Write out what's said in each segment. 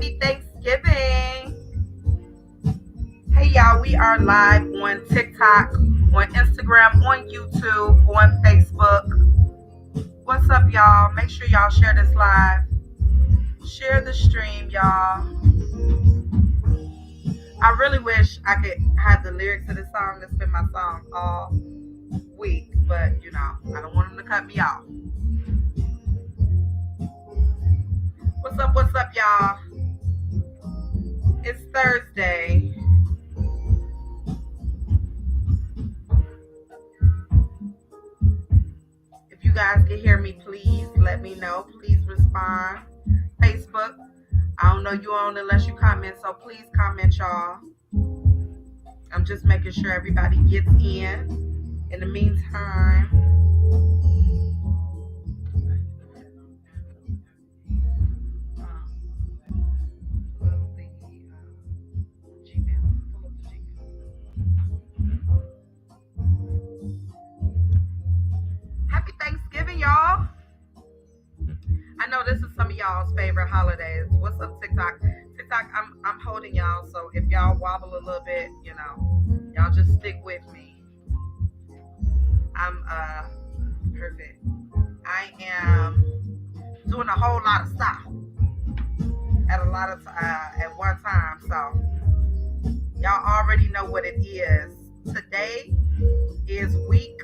Happy Thanksgiving. Hey y'all, we are live on TikTok, on Instagram, on YouTube, on Facebook. What's up, y'all? Make sure y'all share this live. Share the stream, y'all. I really wish I could have the lyrics to this song. That's been my song all week, but I don't want them to cut me off. What's up, y'all? It's Thursday. If you guys can hear me, please let me know. Please respond. Facebook, I don't know you on unless you comment, so please comment, y'all. I'm just making sure everybody gets in. In the meantime, happy Thanksgiving, y'all. I know this is some of y'all's favorite holidays. What's up, TikTok? TikTok, I'm holding y'all, so if y'all wobble a little bit, y'all just stick with me. I'm perfect. I am doing a whole lot of stuff at one time, so y'all already know what it is. Today is week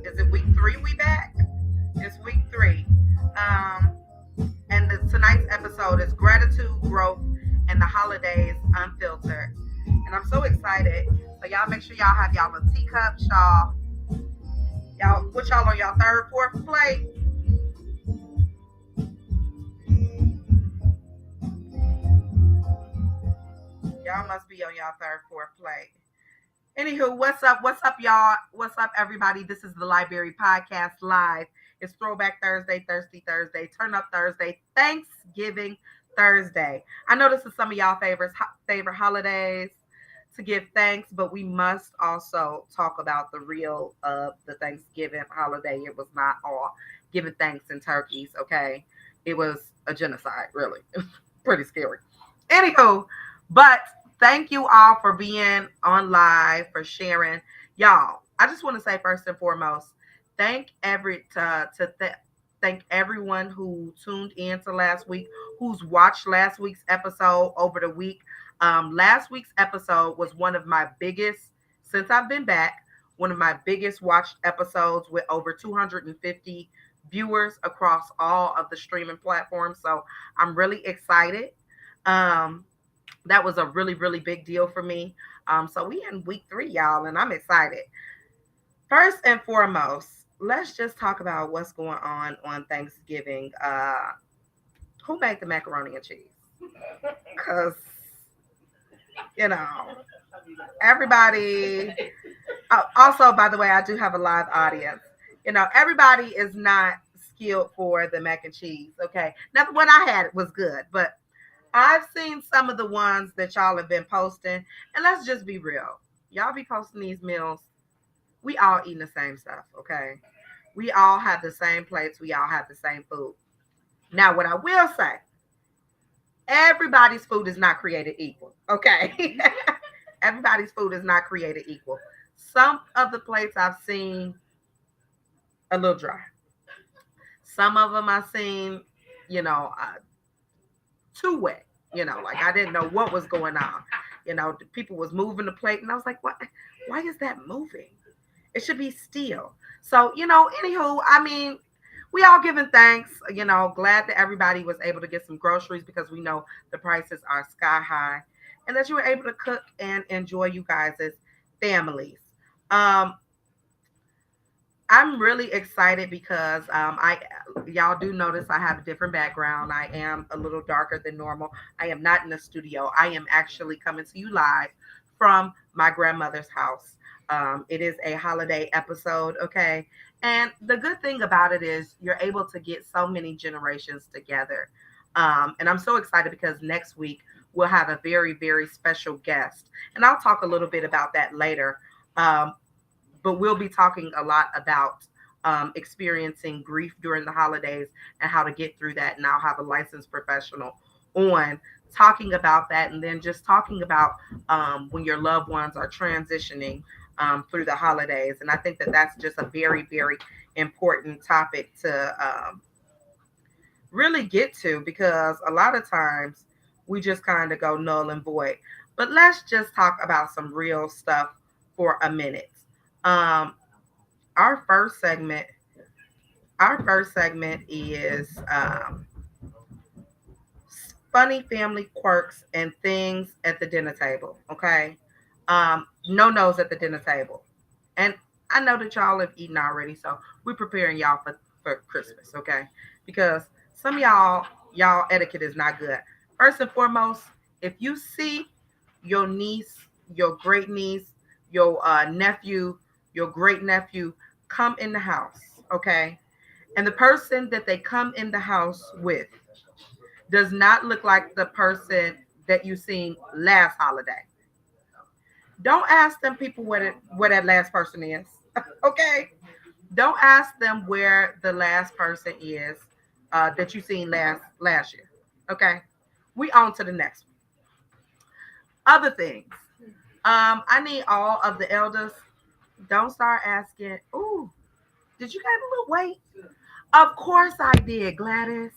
3 we back? It's week 3. And tonight's episode is gratitude, growth, and the holidays unfiltered. And I'm so excited. So y'all make sure y'all have y'all little teacups, y'all. What y'all on y'all third, fourth plate? Y'all must be on y'all third, fourth plate. Anywho, what's up? What's up, y'all? What's up, everybody? This is the Library Podcast Live. It's Throwback Thursday, Thirsty Thursday, Turn Up Thursday, Thanksgiving Thursday. I know this is some of y'all favorite holidays to give thanks, but we must also talk about the real of the Thanksgiving holiday. It was not all giving thanks and turkeys, okay? It was a genocide, really. Pretty scary. Anywho, but thank you all for being on live, for sharing. Y'all, I just want to say first and foremost, thank everyone who tuned in to last week, who's watched last week's episode over the week. Last week's episode was one of my biggest, since I've been back, one of my biggest watched episodes with over 250 viewers across all of the streaming platforms. So I'm really excited. That was a really, really big deal for me. So we in week 3, y'all, and I'm excited. First and foremost, let's just talk about what's going on Thanksgiving. Who made the macaroni and cheese? Because, you know, everybody. Also, by the way, I do have a live audience. Everybody is not skilled for the mac and cheese. Okay. Now, what I had was good, but I've seen some of the ones that y'all have been posting, and let's just be real. Y'all be posting these meals. We all eating the same stuff, okay? We all have the same plates. We all have the same food. Now, what I will say, everybody's food is not created equal, okay? Everybody's food is not created equal. Some of the plates I've seen a little dry. Some of them I've seen, too wet. Like I didn't know what was going on. The people was moving the plate, and I was like, "What? Why is that moving? It should be still." So, anywho, I mean, we all giving thanks. Glad that everybody was able to get some groceries because we know the prices are sky high, and that you were able to cook and enjoy you guys as families. I'm really excited because y'all do notice I have a different background. I am a little darker than normal. I am not in the studio. I am actually coming to you live from my grandmother's house. It is a holiday episode, okay? And the good thing about it is you're able to get so many generations together. And I'm so excited because next week we'll have a very, very special guest. And I'll talk a little bit about that later. But we'll be talking a lot about experiencing grief during the holidays and how to get through that. And I'll have a licensed professional on talking about that, and then just talking about when your loved ones are transitioning through the holidays. And I think that that's just a very, very important topic to really get to, because a lot of times we just kind of go null and void. But let's just talk about some real stuff for a minute. Um, our first segment, our first segment is funny family quirks and things at the dinner table. Okay, no nos at the dinner table, and I know that y'all have eaten already, so we're preparing y'all for Christmas. Okay, because some of y'all etiquette is not good. First and foremost, if you see your niece, your great niece, your nephew, your great nephew come in the house, okay, and the person that they come in the house with does not look like the person that you seen last holiday. Don't ask them people where that last person is. Okay? Don't ask them where the last person is that you seen last year. Okay? We on to the next one. Other things. I need all of the elders. Don't start asking, "Ooh, did you gain a little weight?" Of course I did, Gladys.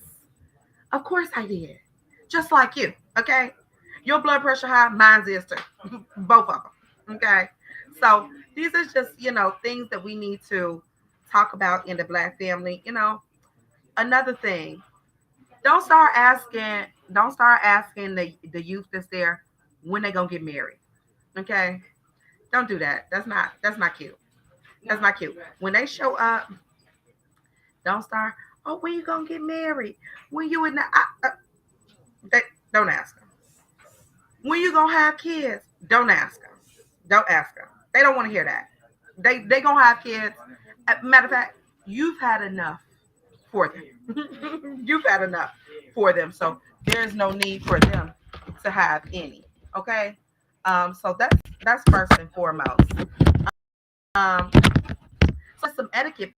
Of course I did. Just like you. Okay? Your blood pressure high, mine's is too. Both of them. Okay. So these are just, things that we need to talk about in the black family. Another thing, don't start asking the youth that's there when they gonna get married. Okay. Don't do that. That's not cute. That's not cute. When they show up, don't start, oh, when you gonna get married? When you in the they, don't ask them. When you gonna have kids? Don't ask them. Don't ask them. They don't want to hear that. They gonna have kids. Matter of fact, you've had enough for them. You've had enough for them. So there's no need for them to have any. Okay. So that's first and foremost. Um, so some etiquette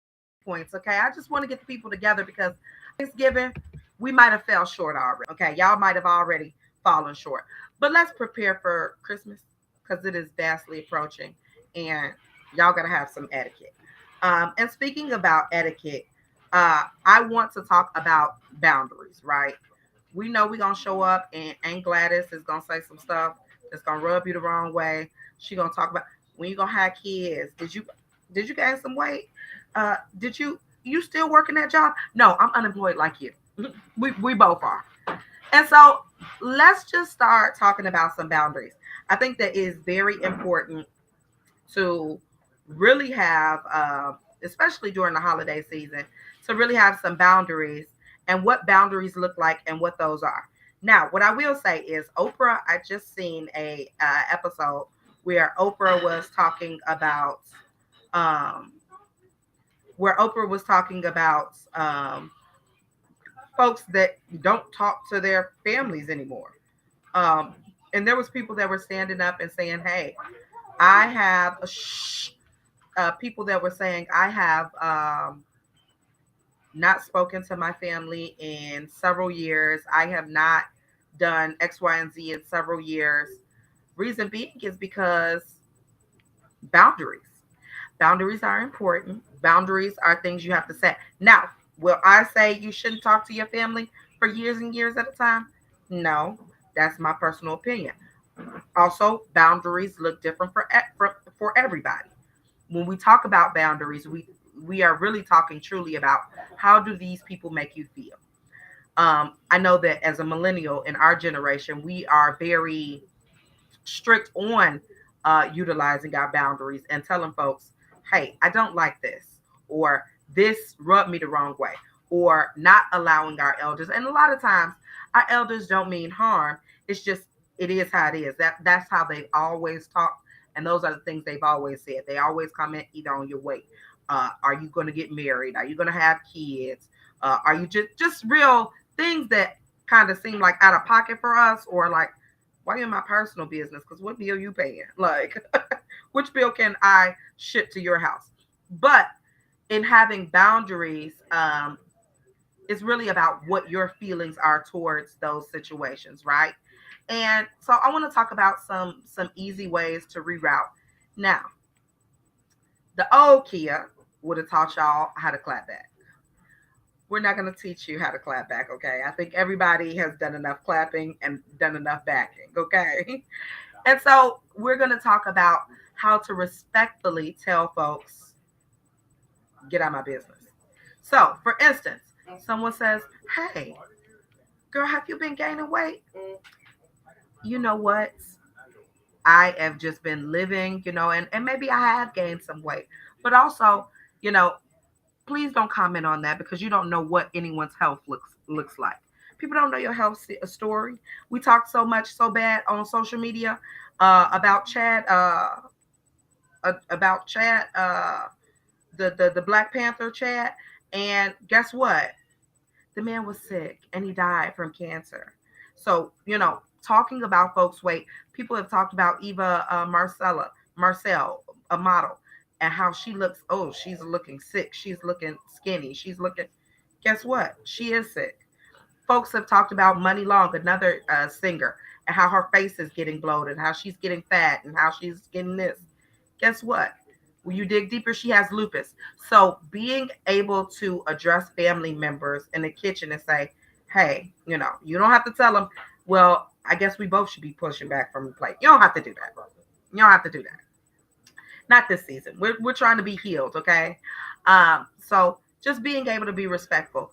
points. Okay. I just want to get the people together because Thanksgiving we might have fell short already. Okay. Y'all might have already fallen short. But let's prepare for Christmas because it is vastly approaching, and y'all gotta have some etiquette. And speaking about etiquette, I want to talk about boundaries. Right? We know we're gonna show up, and Aunt Gladys is gonna say some stuff that's gonna rub you the wrong way. She gonna talk about when you gonna have kids. Did you gain some weight? Did you still working that job? No, I'm unemployed like you. We both are. And so let's just start talking about some boundaries. I think that is very important to really have, especially during the holiday season, to really have some boundaries and what boundaries look like and what those are. Now, what I will say is Oprah, I just seen a episode where Oprah was talking about, um, folks that don't talk to their families anymore. Um, and there was people that were standing up and saying, "Hey, I have people that were saying I have not spoken to my family in several years. I have not done X, Y, and Z in several years." Reason being is because boundaries. Boundaries are important. Boundaries are things you have to set. Now, will I say you shouldn't talk to your family for years and years at a time? No, that's my personal opinion. Also, boundaries look different for everybody. When we talk about boundaries, we are really talking truly about how do these people make you feel. I know that as a millennial in our generation, we are very strict on utilizing our boundaries and telling folks, "Hey, I don't like this," or "This rubbed me the wrong way," or not allowing our elders. And a lot of times, our elders don't mean harm. It's just it is how it is. That's how they've always talked, and those are the things they've always said. They always comment either on your weight. Are you going to get married? Are you going to have kids? Are you just real things that kind of seem like out of pocket for us, or like, why are you in my personal business? Because what bill you paying? Like, which bill can I ship to your house? But in having boundaries, It's really about what your feelings are towards those situations, right? And so I want to talk about some easy ways to reroute. Now, the old Kia would have taught y'all how to clap back. We're not going to teach you how to clap back, okay? I think everybody has done enough clapping and done enough backing, okay? And so we're going to talk about how to respectfully tell folks, get out of my business. So, for instance, someone says, hey, girl, have you been gaining weight? You know what? I have just been living, and maybe I have gained some weight. But also, you know, please don't comment on that because you don't know what anyone's health looks like. People don't know your health story. We talked so much so bad on social media about Chad about Chad the Black Panther Chad, and guess what? The man was sick and he died from cancer. So, talking about folks' weight, people have talked about Eva Marcel, a model, and how she looks. Oh, she's looking sick. She's looking skinny. She's looking. Guess what? She is sick. Folks have talked about Money Long, another singer, and how her face is getting bloated, how she's getting fat, and how she's getting this. Guess what? When you dig deeper, she has lupus. So being able to address family members in the kitchen and say, hey, you don't have to tell them, well, I guess we both should be pushing back from the plate. You don't have to do that. You don't have to do that. Not this season. We're trying to be healed, okay? So just being able to be respectful.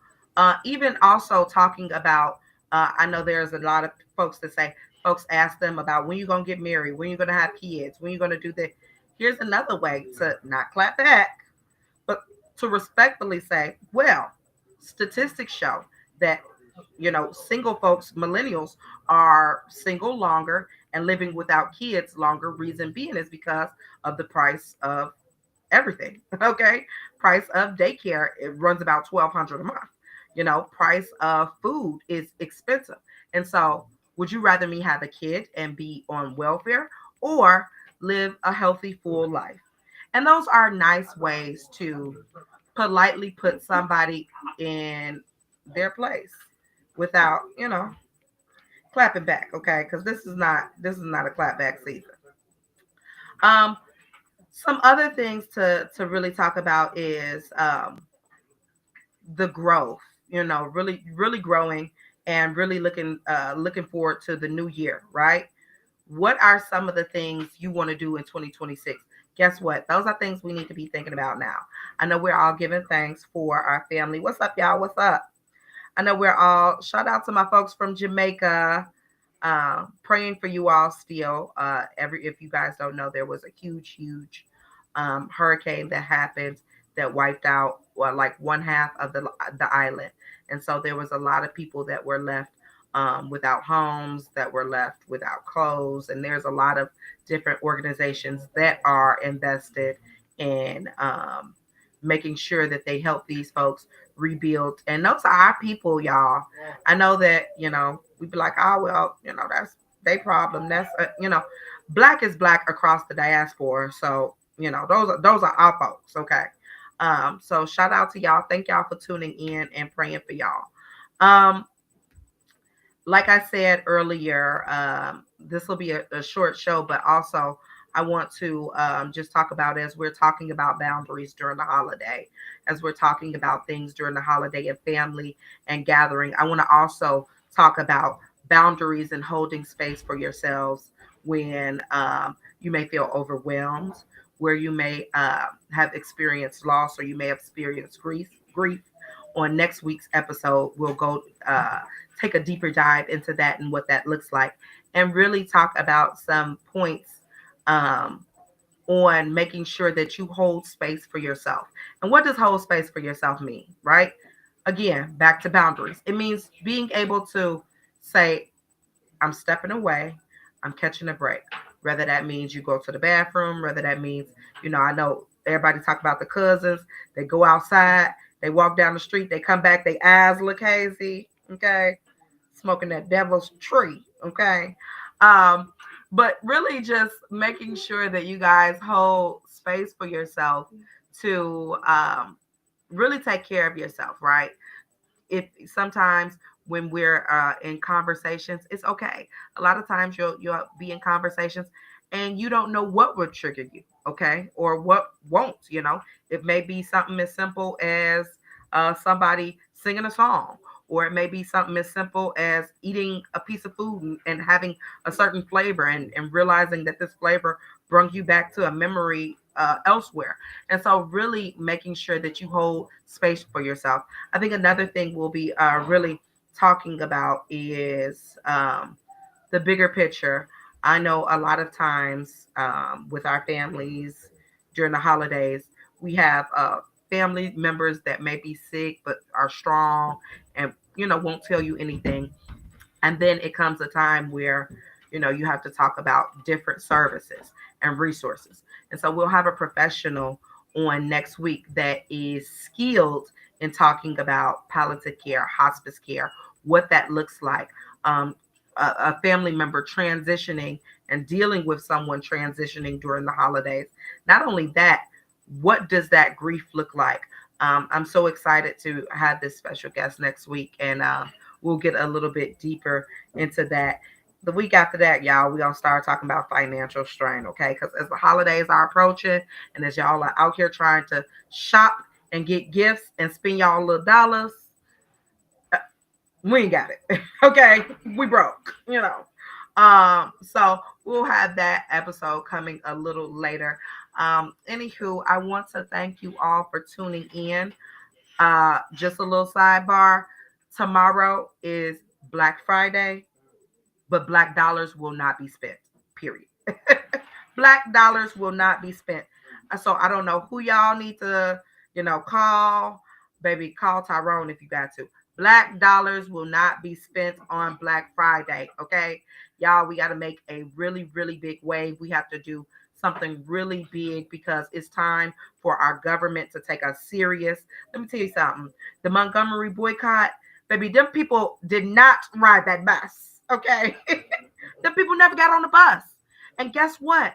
Even also talking about, I know there's a lot of folks that say, folks ask them about when you're going to get married, when you're going to have kids, when you're going to do that. Here's another way to not clap back, but to respectfully say, well, statistics show that, single folks, millennials, are single longer and living without kids longer. Reason being is because of the price of everything. Okay. Price of daycare, it runs about $1,200 a month. Price of food is expensive. And so would you rather me have a kid and be on welfare or live a healthy, full life? And those are nice ways to politely put somebody in their place without, clapping back, okay? Because this is not a clap back season. Um, some other things to really talk about is the growth. Really really growing and really looking forward to the new year, right? What are some of the things you want to do in 2026? Guess what? Those are things we need to be thinking about now. I know we're all giving thanks for our family. What's up, y'all? What's up? I know we're all, shout out to my folks from Jamaica. Praying for you all still. If you guys don't know, there was a huge hurricane that happened that wiped out like one half of the island, and so there was a lot of people that were left without homes, that were left without clothes, and there's a lot of different organizations that are invested in making sure that they help these folks rebuild. And those are our people, y'all. I know that, we'd be like, oh, well, that's their problem. That's, black is black across the diaspora. So, those are our folks. Okay. So shout out to y'all. Thank y'all for tuning in and praying for y'all. Um, like I said earlier, this will be a short show, but also I want to just talk about, as we're talking about boundaries during the holiday, as we're talking about things during the holiday and family and gathering. I want to also talk about boundaries and holding space for yourselves when you may feel overwhelmed, where you may have experienced loss, or you may have experienced grief. On next week's episode, we'll go take a deeper dive into that and what that looks like, and really talk about some points um, on making sure that you hold space for yourself. And what does hold space for yourself mean, right? Again, back to boundaries. It means being able to say, I'm stepping away, I'm catching a break. Whether that means you go to the bathroom, whether that means, I know everybody talk about the cousins, they go outside, they walk down the street, they come back, their eyes look hazy, okay? Smoking that devil's tree, okay? Um, but really just making sure that you guys hold space for yourself to really take care of yourself, right? if sometimes when we're in conversations, it's okay. A lot of times you'll be in conversations and you don't know what will trigger you, okay, or what won't. It may be something as simple as somebody singing a song, or it may be something as simple as eating a piece of food and having a certain flavor, and realizing that this flavor brings you back to a memory elsewhere. And so, really making sure that you hold space for yourself. I think another thing we'll be really talking about is the bigger picture. I know a lot of times with our families during the holidays, we have family members that may be sick but are strong and won't tell you anything. And then it comes a time where you have to talk about different services and resources. And so we'll have a professional on next week that is skilled in talking about palliative care, hospice care, what that looks like, um, a family member transitioning and dealing with someone transitioning during the holidays. Not only that, what does that grief look like? I'm so excited to have this special guest next week, and we'll get a little bit deeper into that. The week after that, y'all, we're gonna start talking about financial strain, okay? Because as the holidays are approaching, and as y'all are out here trying to shop and get gifts and spend y'all little dollars, we ain't got it. Okay, we broke. So we'll have that episode coming a little later. Anywho, I want to thank you all for tuning in. Just a little sidebar. Tomorrow is Black Friday, but black dollars will not be spent. Period. Black dollars will not be spent. So I don't know who y'all need to, call. Baby, call Tyrone if you got to. Black dollars will not be spent on Black Friday. Okay. Y'all, we got to make a really, really big wave. We have to do something really big because it's time for our government to take us serious. Let me tell you something. The Montgomery boycott, baby, them people did not ride that bus. Okay. The people never got on the bus. And guess what?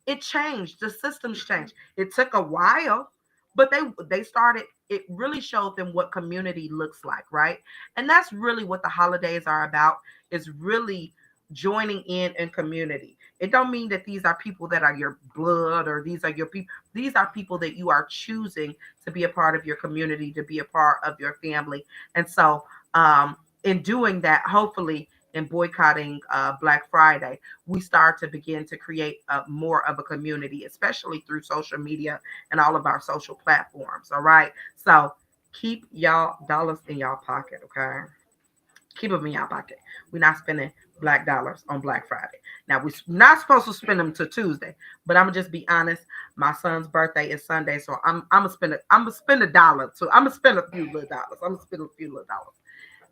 It changed. The systems changed. It took a while, but they started. It really showed them what community looks like, right? And that's really what the holidays are about. Is really joining in community. It don't mean that these are people that are your blood or these are your people. These are people that you are choosing to be a part of your community, to be a part of your family. And so, in doing that, hopefully in boycotting Black Friday, we start to begin to create more of a community, especially through social media and all of our social platforms. All right. So keep y'all dollars in y'all pocket. Okay. Keep them in your pocket. We're not spending black dollars on Black Friday. Now we're not supposed to spend them till Tuesday, but I'm gonna just be honest. My son's birthday is Sunday, so I'm gonna spend a dollar. So I'm gonna spend a few little dollars. I'm gonna spend a few little dollars.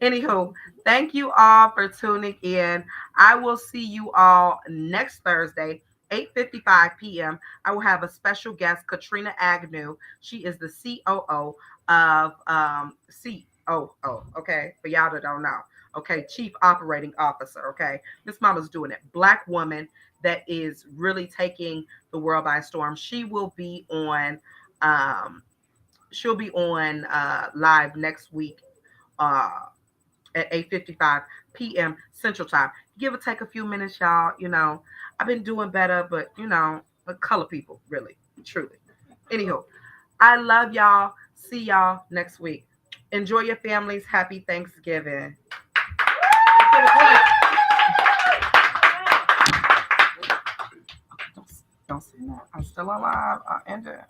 Anywho, thank you all for tuning in. I will see you all next Thursday, 8:55 p.m. I will have a special guest, Katrina Agnew. She is the COO of COO, okay? For y'all that don't know. Okay, Chief Operating Officer, okay? Miss Mama's doing it. Black woman that is really taking the world by storm. She'll be on live next week. Uh at 8:55 p.m. Central Time. Give or take a few minutes, y'all. I've been doing better, but color people, really, truly. Anyhow, I love y'all. See y'all next week. Enjoy your families. Happy Thanksgiving. Don't say that. I'm still alive. I'll end it.